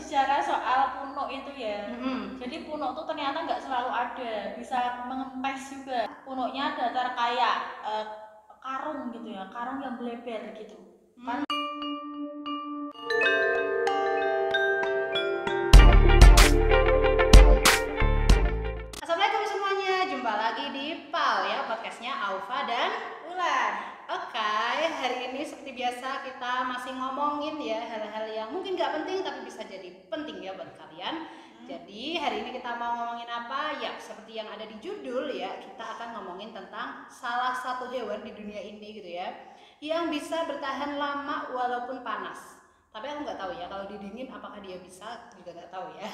berbicara soal punuk itu ya. Jadi punuk tuh ternyata nggak selalu ada, bisa mengempes juga. Punuknya datar kayak karung gitu ya, karung yang bleber gitu. Assalamualaikum semuanya, jumpa lagi di PAL ya, podcastnya Aufa dan Ulan. Oke, hari ini seperti biasa kita masih ngomongin ya hal-hal yang mungkin nggak penting tapi bisa jadi penting ya buat kalian. Jadi hari ini kita mau ngomongin apa? Ya seperti yang ada di judul ya, kita akan ngomongin tentang salah satu hewan di dunia ini gitu ya, yang bisa bertahan lama walaupun panas. Tapi aku nggak tahu ya kalau didingin apakah dia bisa, juga nggak tahu ya.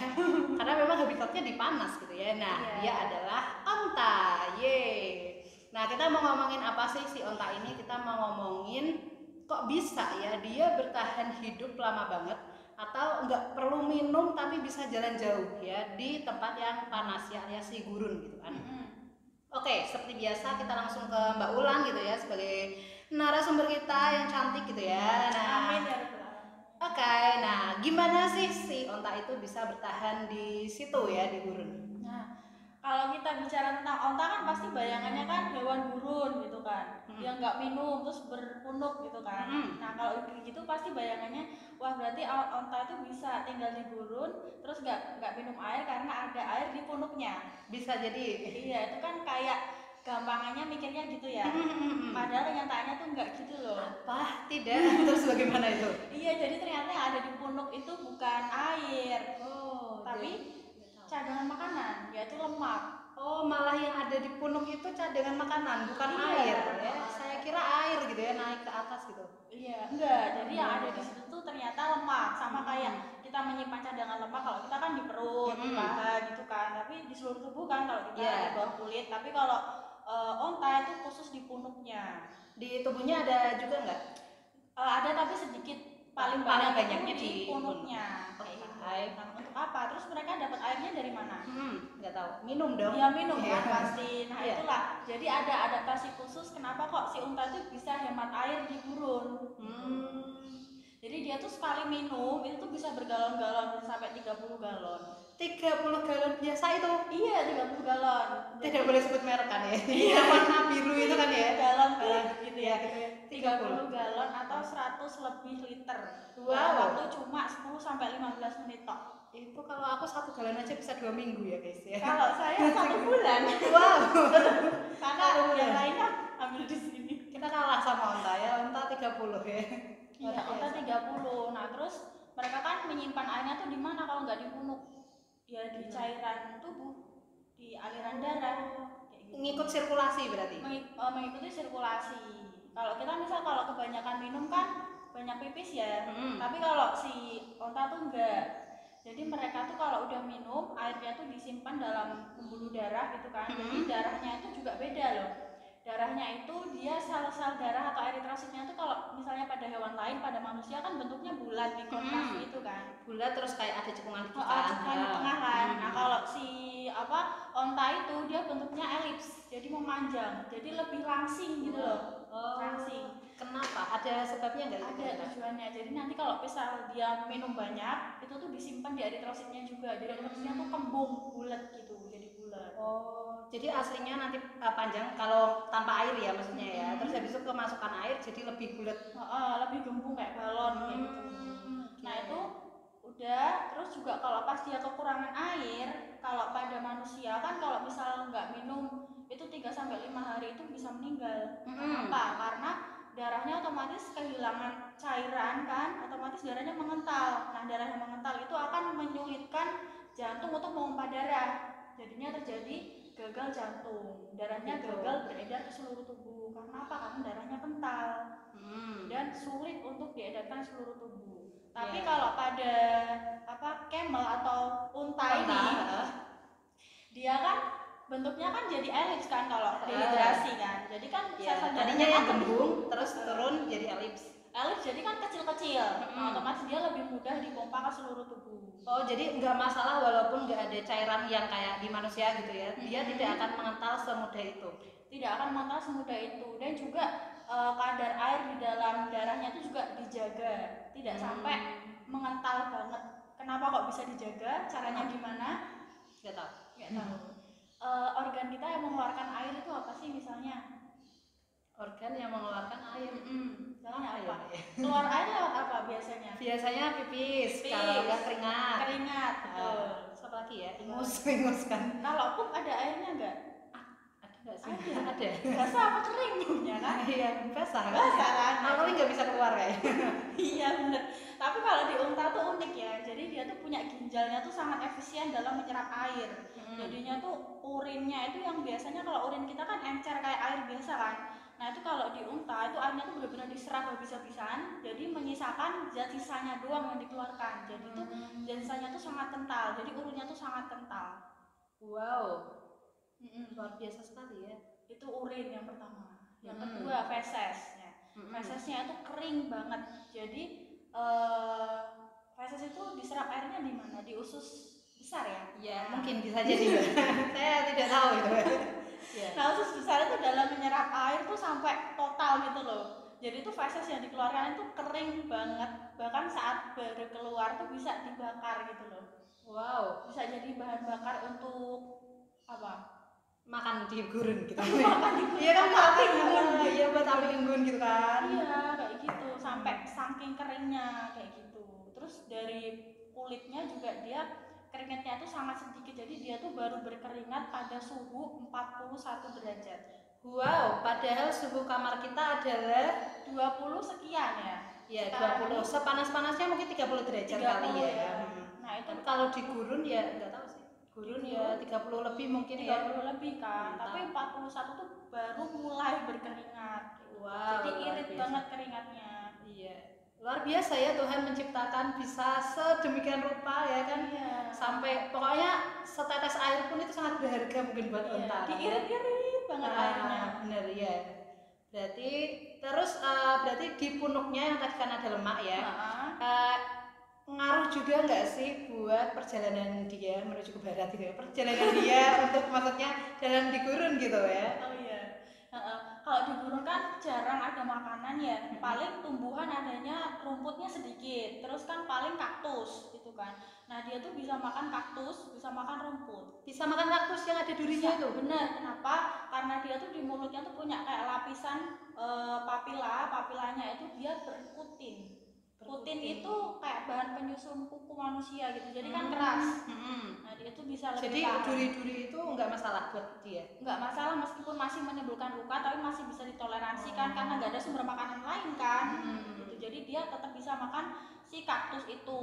Karena memang habitatnya di panas gitu ya. Nah, dia adalah onta. Yeay. Nah, kita mau ngomongin apa sih si onta ini? Kita mau ngomongin kok bisa ya dia bertahan hidup lama banget atau nggak perlu minum tapi bisa jalan jauh ya di tempat yang panas ya alias si gurun gitu kan. Oke, seperti biasa kita langsung ke Mbak Ulan gitu ya sebagai narasumber kita yang cantik gitu ya. Nah, Amin ya rabbal alamin. Oke, nah gimana sih si onta itu bisa bertahan di situ ya di gurun? Nah, kalau kita bicara tentang onta kan pasti bayangannya kan hewan gurun gitu kan, yang nggak minum terus berpunuk gitu kan. Nah kalau gitu pasti bayangannya wah berarti onta itu bisa tinggal di gurun terus nggak minum air karena ada air di punuknya. Bisa jadi. Iya itu kan kayak gampangannya mikirnya gitu ya. Padahal kenyataannya tuh nggak gitu loh. Apa? Tidak. Terus bagaimana itu? Iya jadi ternyata yang ada di punuk itu bukan air, Oh, tapi cadangan makanan yaitu lemak. Oh, malah yang ada di punuk itu cadangan makanan, bukan air ya. Saya kira air gitu ya, naik ke atas gitu. Iya, enggak. Jadi yang ada di situ tuh ternyata lemak, sama kayak kita menyimpan cadangan lemak kalau kita kan di perut, di paha gitu kan. Tapi di seluruh tubuh kan kalau kita di bawah kulit. Tapi kalau onta itu khusus di punuknya. Di tubuhnya ada juga nggak? Ada tapi sedikit, paling banyaknya di punuknya. Nah, untuk apa? Terus mereka dapat airnya dari mana? Nggak tahu. Minum dong. Ya minum kan pasti. Nah itulah. Jadi ada adaptasi khusus kenapa kok si unta itu bisa hemat air di gurun. Jadi dia tuh sekali minum itu tuh bisa bergalon-galon sampai 30 galon. 30 galon biasa itu? Iya 30 galon. Tidak boleh sebut merek kan ya? Iya. Warna biru itu kan ya? Galon gitu ya. 30 galon atau 100 lebih liter. Wow. Waktu cuma 10 sampai 15 menit tok. Itu kalau aku 1 galon aja bisa 2 minggu ya guys ya. Kalau saya 1 bulan. Wow. Karena yang lainnya ambil di sini. Kita kalah sama onta ya, onta 30 ya. Iya, onta 30. Nah, terus mereka kan menyimpan airnya tuh di mana kalau nggak di punuk? Ya di cairan tubuh, di aliran darah. Kayak gitu. Ngikut sirkulasi berarti? Mengikuti sirkulasi. Kalau kita misal kalau kebanyakan minum kan banyak pipis ya. Tapi kalau si onta tuh enggak. Jadi mereka tuh kalau udah minum airnya tuh disimpan dalam pembuluh darah gitu kan. Jadi darahnya itu juga beda loh. Darahnya itu dia sel-sel darah atau eritrositnya tuh kalau misalnya pada hewan lain, pada manusia kan bentuknya bulat di kontras itu kan. Bulat terus kayak ada cekungan gitu kan. Cekungan di tengah kan. Nah kalau si onta itu dia bentuknya elips, jadi memanjang, jadi lebih langsing gitu loh. Langsing. Kenapa? Ada sebabnya nggak? Ada tujuannya. Jadi nanti kalau misal dia minum banyak, itu tuh disimpan di eritrositnya juga. Jadi eritrositnya tuh kembung, bulat gitu, jadi bulat. Oh, jadi aslinya nanti panjang kalau tanpa air ya maksudnya ya. Terus habis itu kemasukan air jadi lebih bulat. Lebih gembung kayak balon kayak gitu. Nah itu udah. Terus juga kalau pas dia kekurangan air, kalau pada manusia kan kalau misal nggak minum itu 3-5 hari itu bisa meninggal. Kenapa? Karena darahnya otomatis kehilangan cairan kan, otomatis darahnya mengental. Nah darah yang mengental itu akan menyulitkan jantung untuk memompa darah. Jadinya terjadi gagal jantung, darahnya gagal beredar ke seluruh tubuh. Karena apa? Karena darahnya kental dan sulit untuk diedarkan seluruh tubuh. Tapi kalau pada camel atau unta ini, dia kan bentuknya kan jadi elips kan kalau dehidrasi kan. Jadi kan tadinya yang gembung terus turun jadi elips. Elips jadi kan kecil-kecil. Otomatis dia lebih mudah dipompa ke seluruh tubuh. Oh, jadi nggak masalah walaupun nggak ada cairan yang kayak di manusia gitu ya. Dia tidak akan mengental semudah itu. Tidak akan mengental semudah itu. Dan juga kadar air di dalam darahnya itu juga dijaga. Tidak sampai mengental banget. Kenapa kok bisa dijaga, caranya gimana? Nggak tahu. Nggak tahu. Organ kita yang mengeluarkan air itu apa sih misalnya? Organ yang mengeluarkan air. Misalnya Apa apa? ya? Keluar air lewat apa biasanya? Biasanya pipis, Pipis. kalau enggak keringat. Keringat, betul. Terus apa lagi ya? Ingus kan. Kalau pup ada airnya nggak? Ada nggak sih? Ada. Ada. Basah apa kering punya kan? Iya, basah kan? Basah kan? Kalau nggak bisa keluar kayaknya. Iya bener. Tapi kalau di unta tuh unik ya. Jadi dia tuh punya ginjalnya tuh sangat efisien dalam menyerap air. Jadinya tuh urinnya itu yang biasanya kalau urin kita kan encer kayak air biasa kan. Nah itu kalau di unta itu airnya tuh benar-benar diserap habis-habisan. Jadi menyisakan zat sisanya doang yang dikeluarkan. Jadi tuh zat sisanya tuh sangat kental. Jadi urinnya tuh sangat kental. Wow. Luar biasa sekali ya. Itu urin yang pertama. Yang kedua feses. Fesesnya itu kering banget. Jadi feses itu diserap airnya di mana? Di usus besar ya? Ya, mungkin bisa jadi. Saya tidak tahu itu. Yeah. Nah usus besar itu dalam menyerap air tuh sampai total gitu loh. Jadi itu feses yang dikeluarkan itu kering banget. Bahkan saat baru keluar tuh bisa dibakar gitu loh. Wow. Bisa jadi bahan bakar untuk apa? Makan di gurun gitu. Makan di gurun. Iya kan api unggun. Iya buat api unggun gitu kan. Iya kayak gitu. Sampai saking keringnya kayak gitu. Terus dari kulitnya juga dia keringatnya itu sangat sedikit, jadi dia tuh baru berkeringat pada suhu 41 derajat. Wow, padahal suhu kamar kita adalah 20 sekian ya. Ya, 20. Sepanas-panasnya mungkin 30 derajat 30 kali ya. Nah, itu kalau di gurun ya enggak tahu sih. Gurun ya 30 lebih mungkin 30 ya. 30 lebih kan. Tapi 41 tuh baru mulai berkeringat. Wow. Jadi irit banget keringatnya. Iya. Luar biasa ya Tuhan menciptakan bisa sedemikian rupa ya kan. Iya. Sampai pokoknya setetes air pun itu sangat berharga mungkin buat unta. Diirit-irit banget airnya. Bener ya. Berarti terus berarti di punuknya yang tadi kan ada lemak ya. Ngaruh juga nggak sih buat perjalanan dia menuju ke barat gitu ya? Perjalanan dia untuk maksudnya jalan di gurun gitu ya. Oh iya. Kalau di gurun kan jarang ada makanan ya, paling tumbuhan adanya rumputnya sedikit, terus kan paling kaktus gitu kan. Nah dia tuh bisa makan kaktus, bisa makan rumput. Bisa makan kaktus yang ada durinya itu? Bener, kenapa? Karena dia tuh di mulutnya tuh punya kayak lapisan papilanya itu dia berkutin. Kutin itu kayak bahan penyusun kuku manusia gitu, jadi kan keras. Nah dia tuh bisa lebih jadi duri-duri itu nggak masalah buat dia? Nggak masalah, meskipun masih menimbulkan luka tapi masih bisa ditoleransi kan, karena nggak ada sumber makanan lain kan. Gitu. Jadi dia tetap bisa makan si kaktus itu,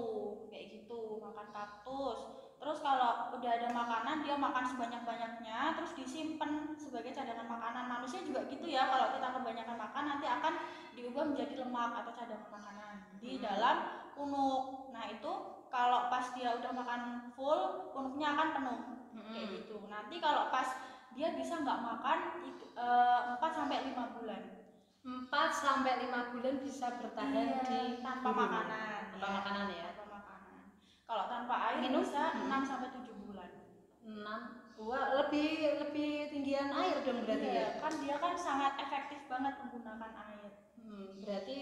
kayak gitu, makan kaktus. Terus kalau udah ada makanan dia makan sebanyak-banyaknya, terus disimpan sebagai cadangan makanan. Manusia juga gitu ya, kalau kita kebanyakan makan nanti akan diubah menjadi lemak atau cadangan makanan di dalam punuk. Nah itu kalau pas dia udah makan full, punuknya akan penuh kayak gitu. Nanti kalau pas dia bisa nggak makan 4 sampai 5 bulan. 4 sampai 5 bulan bisa bertahan di tanpa makanan. Tanpa makanan ya. Tanpa makanan. Kalau tanpa air minum bisa 6 sampai 7 bulan. 6. Wah, lebih tinggian air dong berarti ya. Kan dia kan sangat efektif banget menggunakan air. Berarti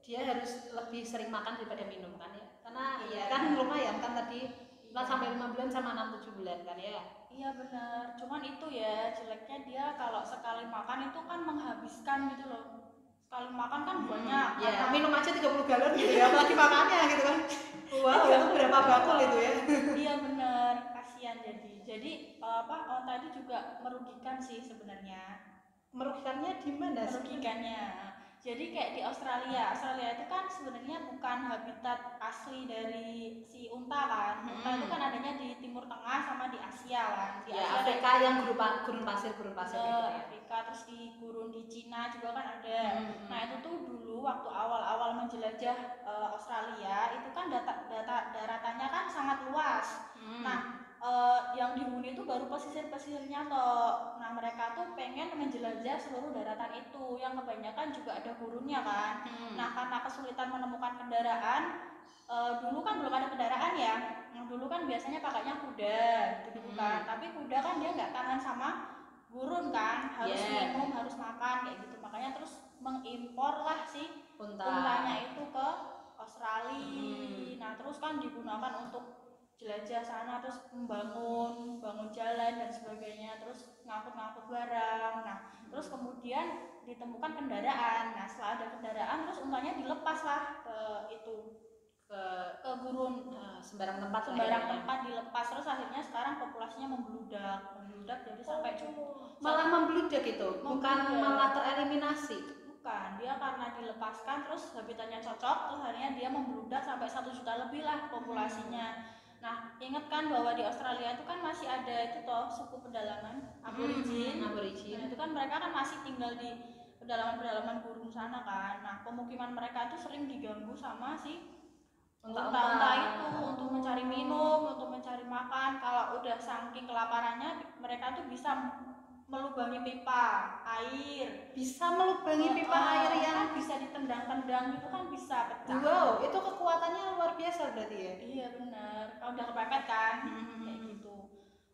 dia harus lebih sering makan daripada minum kan ya. Karena ya kan lumayan kan tadi 4 sampai 5 bulan sama 6-7 bulan kan ya. Iya benar, cuman itu ya jeleknya dia kalau sekali makan itu kan menghabiskan gitu loh. Sekali makan kan banyak. Ya, minum aja 30 galon gitu ya, apalagi makannya gitu kan. Wow, itu berapa bakul itu ya? Iya benar, kasihan jadi. Jadi tadi juga merugikan sih sebenarnya. Merugikannya di mana? Merugikannya. Jadi kayak di Australia itu kan sebenarnya bukan habitat asli dari si unta kan. Unta itu kan adanya di Timur Tengah sama di Asia kan. Di Asia Afrika yang gurun pasir gitu ya. Afrika, terus di gurun di Cina juga kan ada. Nah itu tuh dulu waktu awal-awal menjelajah Australia itu kan daratannya kan sangat luas. Nah yang dihuni itu baru pesisir-pesisirnya toh. Nah mereka tuh pengen menjelajah seluruh daratan itu, yang kebanyakan juga ada gurunnya kan. Nah karena kesulitan menemukan kendaraan, dulu kan belum ada kendaraan ya. Nah, dulu kan biasanya pakainya kuda gitu kan. Tapi kuda kan dia nggak tahan sama gurun kan, harus minum, harus makan kayak gitu. Makanya terus mengimpor lah si untanya itu ke Australia. Nah terus kan digunakan untuk jelajah sana, terus bangun jalan dan sebagainya, terus ngangkut barang. Nah, terus kemudian ditemukan kendaraan. Nah, setelah ada kendaraan, terus untanya dilepas lah ke itu, ke gurun, sembarang tempat dilepas. Terus akhirnya sekarang populasinya membludak jadi sampai malah membludak itu, bukan malah tereliminasi. Bukan, dia karena dilepaskan terus habitatnya cocok, terus akhirnya dia membludak sampai 1 juta lebih lah populasinya. Nah, ingat kan bahwa di Australia itu kan masih ada itu toh suku pedalaman aborigin. Nah, itu kan mereka kan masih tinggal di pedalaman gurun sana kan. Nah, pemukiman mereka itu sering diganggu sama si unta-unta itu untuk mencari minum, untuk mencari makan. Kalau udah saking kelaparannya, mereka tuh bisa melubangi pipa air. Yang bisa ditendang-tendang gitu kan, bisa pecah. Wow, itu kekuatannya luar biasa berarti ya. Iya benar. Kalau udah kepepet kan, kayak gitu.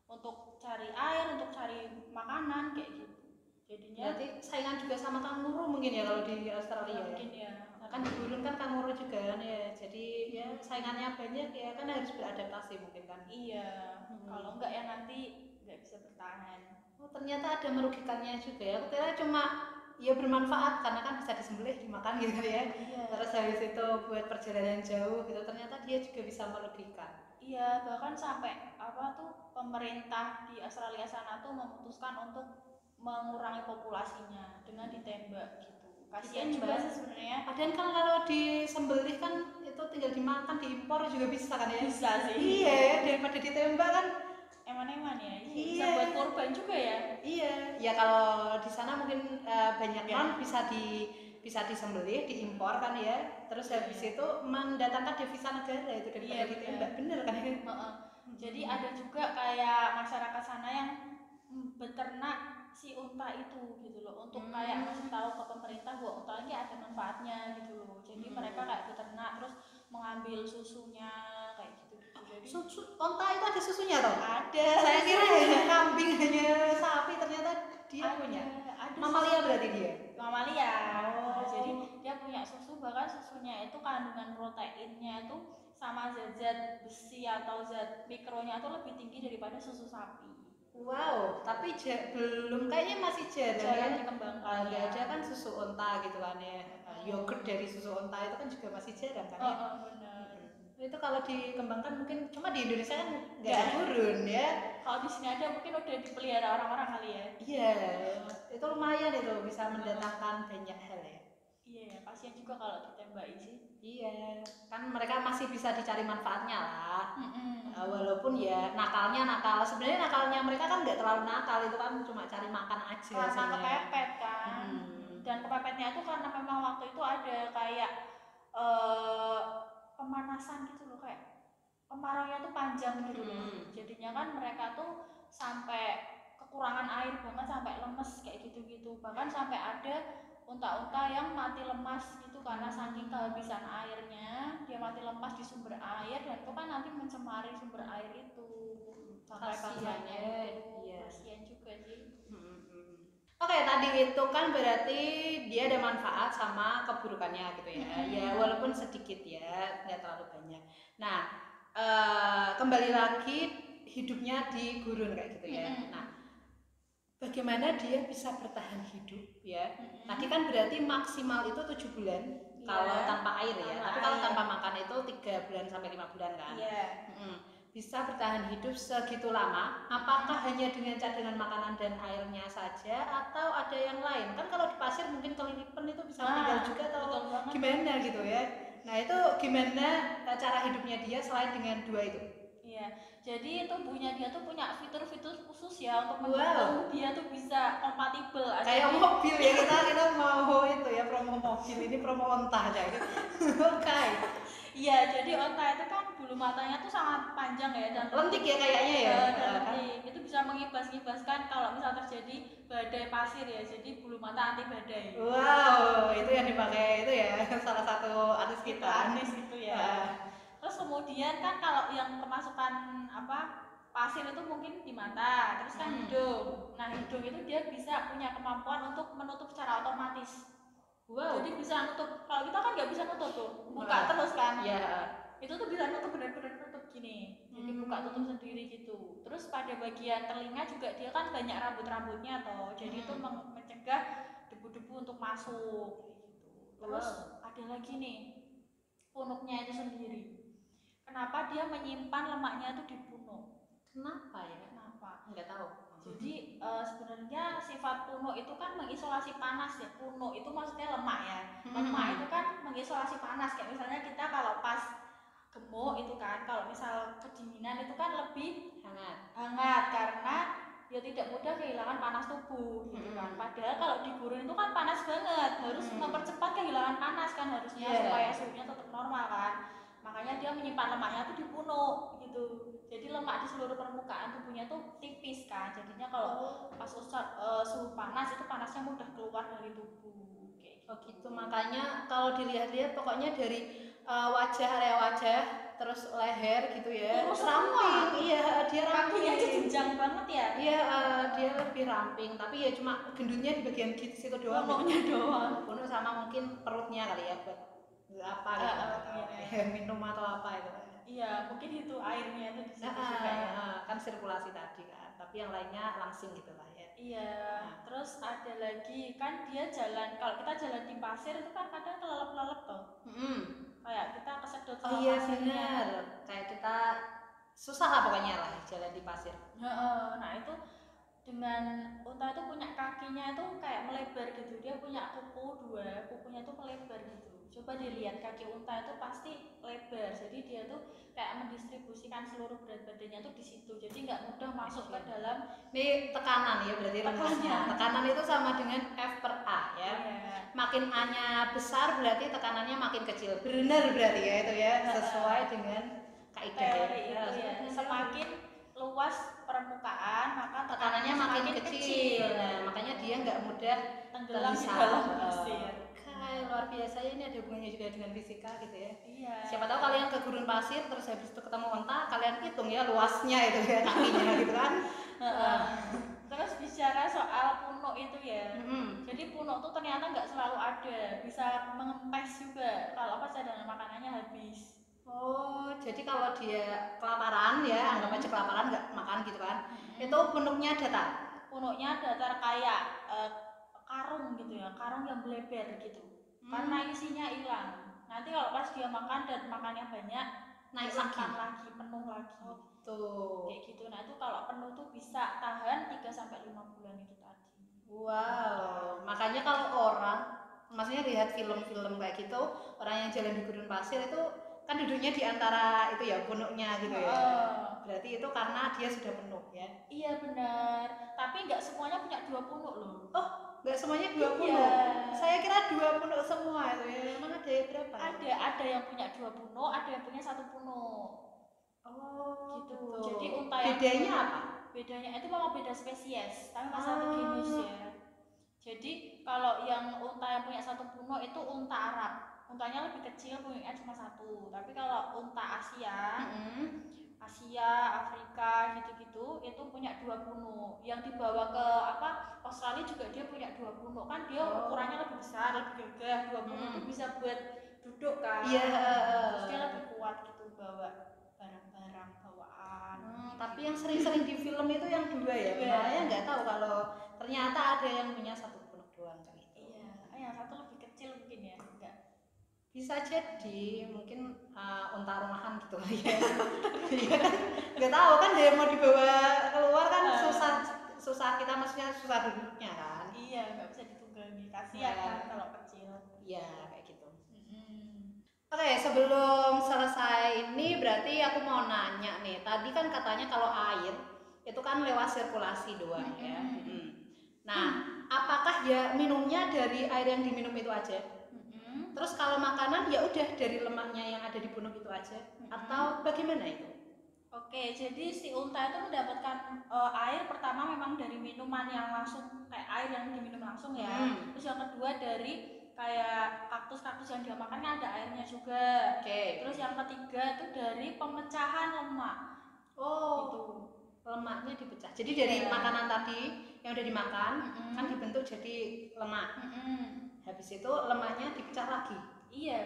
Untuk cari air, untuk cari makanan kayak gitu. Jadinya berarti saingan juga sama kanguru mungkin ya kalau di Australia. Mungkin ya. Nah, kan di gurun kan kanguru juga kan ya. Jadi ya saingannya banyak ya, kan harus beradaptasi mungkin kan. Iya. Kalau enggak ya nanti nggak bisa bertahan. Oh, ternyata ada merugikannya juga ya. Aku kira cuma ya bermanfaat karena kan bisa disembelih dimakan gitu ya. Iya. Terus habis itu buat perjalanan jauh gitu, ternyata dia juga bisa merugikan. Iya, bahkan sampai pemerintah di Australia sana tuh memutuskan untuk mengurangi populasinya dengan ditembak gitu. Kasihan juga sih sebenarnya. Padahal kan kalau disembelih kan itu tinggal dimakan, diimpor juga bisa kan ya. Bisa sih. Iya, daripada ditembak kan eman-eman ya. Bisa buat korban juga ya. Iya. Ya kalau di sana mungkin banyak kan bisa disembelih, diimpor kan ya. Terus habis itu mendatangkan devisa negara itu daripada ditembak. Bener kan ya? Jadi ada juga kayak masyarakat sana yang beternak si unta itu gitu loh, untuk kayak ngasih tahu ke pemerintah bahwa unta ini ada manfaatnya gitu loh. Jadi mereka kayak beternak terus mengambil susunya kayak gitu. Jadi unta itu ada susunya toh? Ada. Saya kira hanya kambing, hanya sapi, ternyata dia punya. Mamalia berarti dia? Mamalia. Jadi dia punya susu, bahkan susunya itu kandungan proteinnya itu sama zat besi atau zat mikronya itu lebih tinggi daripada susu sapi. Wow, tapi belum, kayaknya masih jarang dikembangkan. Nggak ada kan susu unta gitu kan ya. Yogurt dari susu unta itu kan juga masih jarang kan ya. Benar. Itu kalau dikembangkan mungkin cuma di Indonesia kan nggak turun ya. Kalau di sini ada mungkin udah dipelihara orang-orang kali ya. Iya, itu lumayan itu bisa mendatangkan banyak hal ya. Iya ya, kasihan juga kalau ditembaki sih. Iya, kan mereka masih bisa dicari manfaatnya lah. Walaupun ya nakalnya sebenarnya nakalnya mereka kan nggak terlalu nakal, itu kan cuma cari makan aja. Karena kepepet kan. Dan kepepetnya itu karena memang waktu itu ada kayak pemanasan gitu loh, kayak kemaraunya tuh panjang gitu loh. Jadinya kan mereka tuh sampai kekurangan air banget, sampai lemes kayak gitu-gitu. Bahkan sampai ada unta-unta yang mati lemas gitu karena saking kehabisan airnya, dia mati lemas di sumber air, dan itu kan nanti mencemari sumber air itu sampai kasihannya itu. Iya. Kasihan juga sih. Oke, tadi itu kan berarti dia ada manfaat sama keburukannya gitu ya. Ya walaupun sedikit ya, nggak terlalu banyak. Nah, kembali lagi hidupnya di gurun kayak gitu ya. Nah, bagaimana dia bisa bertahan hidup ya? Tadi kan berarti maksimal itu 7 bulan kalau tanpa air ya. Tapi kalau tanpa makan itu 3 bulan sampai 5 bulan kan. Bisa bertahan hidup segitu lama. Apakah hanya dengan cadangan makanan dan airnya saja atau ada yang lain? Kan kalau di pasir mungkin kelilipan itu bisa meninggal juga atau gimana gitu ya. Nah, itu gimana cara hidupnya dia selain dengan 2 itu? Iya, jadi tubuhnya dia tuh punya fitur-fitur khusus ya untuk mendukung dia tuh bisa kompatibel. Kayak mobil ya, kita mau itu ya, promo mobil, ini promo onta aja gitu. Oke. Iya, jadi onta itu kan bulu matanya tuh sangat panjang ya dan lentik ya kayaknya ya. Itu bisa mengibas-ngibaskan kalau misal terjadi badai pasir ya. Jadi bulu mata anti badai. Wow, itu yang dipakai itu ya salah satu artis kita. Artis itu ya. Terus kemudian kan kalau yang kemasukan pasir itu mungkin di mata, terus kan hidung. Nah, hidung itu dia bisa punya kemampuan untuk menutup secara otomatis. Wow. Jadi bisa nutup. Kalau kita kan nggak bisa nutup tuh, buka terus kan. Iya. Itu tuh bisa nutup, benar-benar nutup gini. Jadi tutup sendiri gitu. Terus pada bagian telinga juga dia kan banyak rambut-rambutnya toh, jadi itu mencegah debu-debu untuk masuk gitu. Terus ada lagi nih punuknya itu sendiri. Kenapa dia menyimpan lemaknya itu di punuk? Kenapa ya? Kenapa? Nggak tahu. Jadi sebenarnya sifat punuk itu kan mengisolasi panas ya. Punuk itu maksudnya lemak ya. Lemak itu kan mengisolasi panas. Kayak misalnya kita kalau pas gemuk itu kan, kalau misal kedinginan itu kan lebih hangat karena ya tidak mudah kehilangan panas tubuh gitu kan. Padahal kalau di gurun itu kan panas banget, harus mempercepat kehilangan panas kan harusnya supaya suhunya tetap normal kan. Makanya dia menyimpan lemaknya tuh di punuk gitu. Jadi lemak di seluruh permukaan tubuhnya tuh tipis kan. Jadinya kalau pas suhu panas itu panasnya mudah keluar dari tubuh. Oh gitu, makanya kalau dilihat-lihat pokoknya dari area wajah terus leher gitu ya. Terus ramping, iya dia ramping. Kakinya aja jenjang banget ya. Iya, dia lebih ramping, tapi ya cuma gendutnya di bagian situ doang. Punuknya doang. Punuk sama mungkin perutnya kali ya buat apa gitu. Ya, minum atau apa itu. Iya, mungkin itu airnya itu di situ juga ya. Kan sirkulasi tadi kan, tapi yang lainnya langsing gitu lah ya. Iya, terus ada lagi kan dia jalan, kalau kita jalan di pasir itu kan kadang kelelep-kelelep toh. Kayak kita kesedot sama iya pasirnya. Benar, kayak kita susah lah pokoknya lah jalan di pasir. Nah itu dengan unta itu punya kakinya itu kayak melebar gitu, dia punya kuku dua, kukunya tuh melebar gitu. Coba dilihat kaki unta itu pasti lebar, jadi dia tuh kayak mendistribusikan seluruh berat badannya tuh di situ, jadi nggak mudah masuk ke dalam. Ini tekanan ya berarti rumusnya. Tekanan itu sama dengan F per A ya. Makin A-nya besar berarti tekanannya makin kecil. Benar berarti ya itu ya, sesuai dengan kaidah ya. Semakin luas permukaan maka tekanannya makin kecil. Nah, makanya dia nggak mudah tenggelam di dalam pasir. Luar biasa ya, ini ada hubungannya juga dengan fisika gitu ya. Iya. Siapa tahu kalian ke gurun pasir terus habis itu ketemu unta, kalian hitung ya luasnya itu ya kakinya gitu kan. Terus bicara soal punuk itu ya. Jadi punuk tuh ternyata nggak selalu ada, bisa mengempes juga kalau pas cadangan makanannya habis. Oh, jadi kalau dia kelaparan ya, anggap aja kelaparan nggak makan gitu kan, itu punuknya datar. Punuknya datar kayak karung gitu ya, karung yang melebar gitu. Karena isinya hilang. Nanti kalau pas dia makan dan makannya banyak, naik lagi, penuh lagi. Tuh. Kayak gitu. Nah itu kalau penuh tuh bisa tahan 3-5 bulan itu tadi. Wow, makanya kalau orang, maksudnya lihat film-film kayak gitu, orang yang jalan di gurun pasir itu kan duduknya di antara itu ya punuknya gitu ya. Berarti itu karena dia sudah penuh ya. Iya benar. Tapi nggak semuanya punya 2 punuk loh. Oh, nggak semuanya 2 punuk. Saya kira 2 punuk semua itu ya. Emang ada berapa? Ada yang punya 2 punuk, ada yang punya 1 punuk. Oh, gitu. Betul. Jadi unta yang bedanya apa? Bedanya itu memang beda spesies, tapi masih satu genus ya. Jadi kalau yang unta yang punya 1 punuk itu unta Arab. Untanya lebih kecil, punya cuma 1. Tapi kalau unta Asia, Afrika gitu-gitu itu punya 2 punuk. Yang dibawa ke Australia juga dia punya 2 punuk. Kan dia ukurannya lebih besar, lebih gagah. 2 punuk itu bisa buat duduk kan. Terus dia lebih kuat gitu bawa barang-barang bawaan. Tapi yang sering-sering di film itu yang 2 ya. Saya nggak tahu kalau ternyata ada yang punya 1 punuk doang kan itu. Iya, yang 1 lebih kecil mungkin ya. Enggak. Bisa jadi mungkin unta rumahan gitu ya. Nggak tahu kan dia mau dibawa keluar kan susah kita maksudnya susah duduknya kan. Iya, nggak bisa ditunggangi. Kasihan kan kalau kecil. Iya kayak gitu. Oke, sebelum selesai ini berarti aku mau nanya nih. Tadi kan katanya kalau air itu kan lewat sirkulasi doang ya. Nah, apakah ya minumnya dari air yang diminum itu aja? Terus kalau makanan ya udah dari lemaknya yang ada di punuk itu aja atau bagaimana itu? Oke, jadi si unta itu mendapatkan air pertama memang dari minuman yang langsung kayak air yang diminum langsung ya. Terus yang kedua dari kayak kaktus-kaktus yang dia makan kan ada airnya juga. Terus yang ketiga itu dari pemecahan lemak. Gitu. Lemaknya dipecah. Jadi dari makanan tadi yang udah dimakan kan dibentuk jadi lemak. Habis itu lemaknya dipecah lagi. Iya.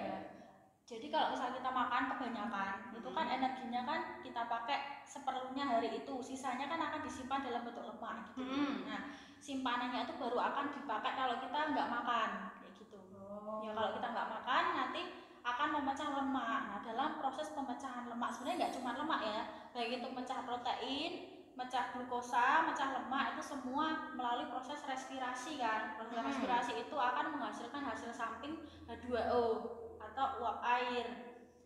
Jadi kalau misalnya kita makan kebanyakan, itu kan energinya kan kita pakai seperlunya hari itu, sisanya kan akan disimpan dalam bentuk lemak gitu. Nah, simpanannya itu baru akan dipakai kalau kita nggak makan, kayak gitu. Ya kalau kita nggak makan nanti akan memecah lemak. Nah, dalam proses pemecahan lemak sebenarnya nggak cuma lemak ya, baik itu pecah protein, mecah glukosa, mecah lemak, itu semua melalui proses respirasi kan. Proses respirasi itu akan menghasilkan hasil samping H2O atau uap air.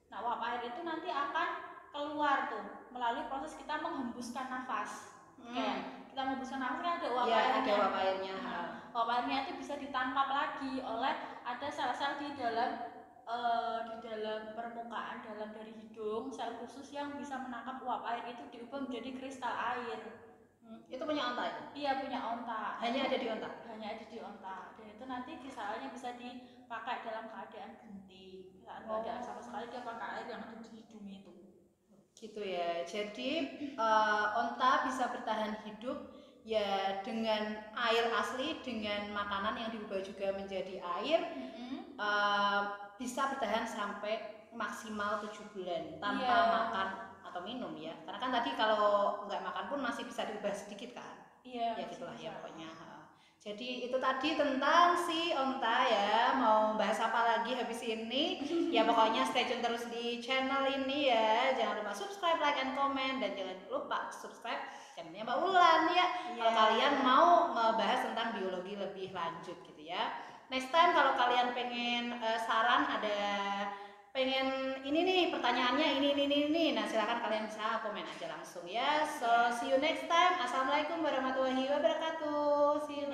Nah, uap air itu nanti akan keluar tuh melalui proses kita menghembuskan nafas. Kayak kita menghembuskan nafas kan ada uap airnya. Ada uap airnya. Nah, uap airnya itu bisa ditangkap lagi oleh ada sel-sel di dalam permukaan dalam dari hidung, sel khusus yang bisa menangkap uap air itu diubah menjadi kristal air. Itu punya onta itu? Iya, punya onta. Hanya ada di onta? Hanya ada di onta. Dan itu nanti kristalnya bisa dipakai dalam keadaan genting. Saat nggak ada sama sekali dia pakai air yang ada di hidung itu. Gitu ya. Jadi onta bisa bertahan hidup ya dengan air asli, dengan makanan yang diubah juga menjadi air. Bisa bertahan sampai maksimal 7 bulan tanpa makan atau minum ya. Karena kan tadi kalau nggak makan pun masih bisa diubah sedikit kan. Ya gitulah ya pokoknya. Jadi itu tadi tentang si onta ya. Mau bahas apa lagi habis ini? Ya pokoknya stay tune terus di channel ini ya. Jangan lupa subscribe, like, and comment. Dan jangan lupa subscribe channelnya Mbak Wulan ya. Kalau kalian mau ngebahas tentang biologi lebih lanjut gitu ya. Next time kalau kalian pengen saran, ada pengen ini nih pertanyaannya ini. Nah silakan kalian bisa komen aja langsung ya. So see you next time. Assalamualaikum warahmatullahi wabarakatuh. See you.